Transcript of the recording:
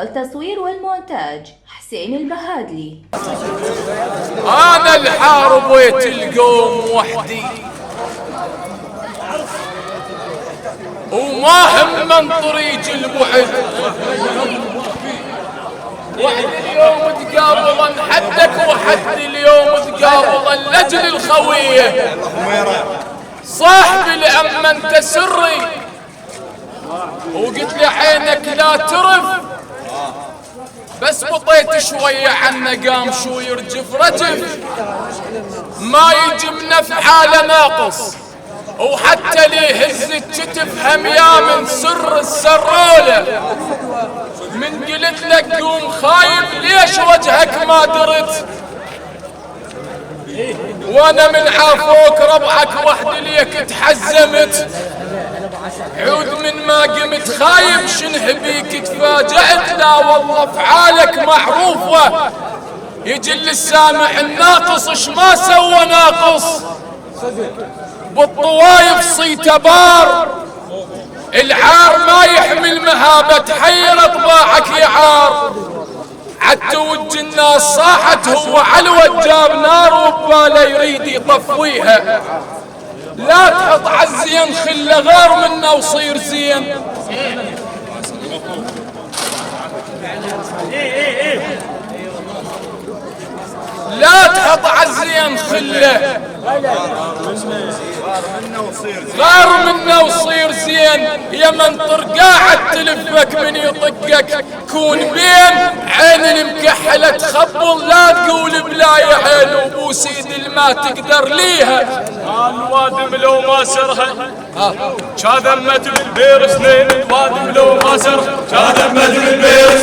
التصوير والمونتاج حسين البهادلي. أنا الحارب ويت القوم وحدي وما هم من طريق البعد، وحد اليوم تقابلا حدك وحد اليوم تقابلا لأجل الخوية. صاحبي لأما انت سري وقلت لي عينك لا ترف، بس بطيت شوية عنه قام شو يرجف رجف، ما يجي من افعاله ناقص وحتى لي هز الكتف هم يا من سر السرولة. من قلت لك قوم خايب ليش وجهك ما درت، وانا من عافوك ربعك وحدي ليك تحزمت. عود من ما قمت خايب شنه بيك تفاجأت، لا والله افعالك معروفة يجي السامع الناقص اش ما سوى ناقص. بالطوايف صيت بار العار ما يحمل مهابة تحير طباعك يعار. عالتوج الناس صاحت هو علوة جاب نار وباله يريد يطفيها. لا تحط عالزين خله غير منه وصير زين. لا تحط عالزين خله غير منه وصير زين. يا من طرقاعد تلفك من يطقك كون بين عين المكحلة تخبل، لا تقول بلا يا عين وبوس ايد ما تقدر ليها. الوادم لو ما سرها كذا مت بالبير سنين، الوادم لو ما سرها كذا مت بالبير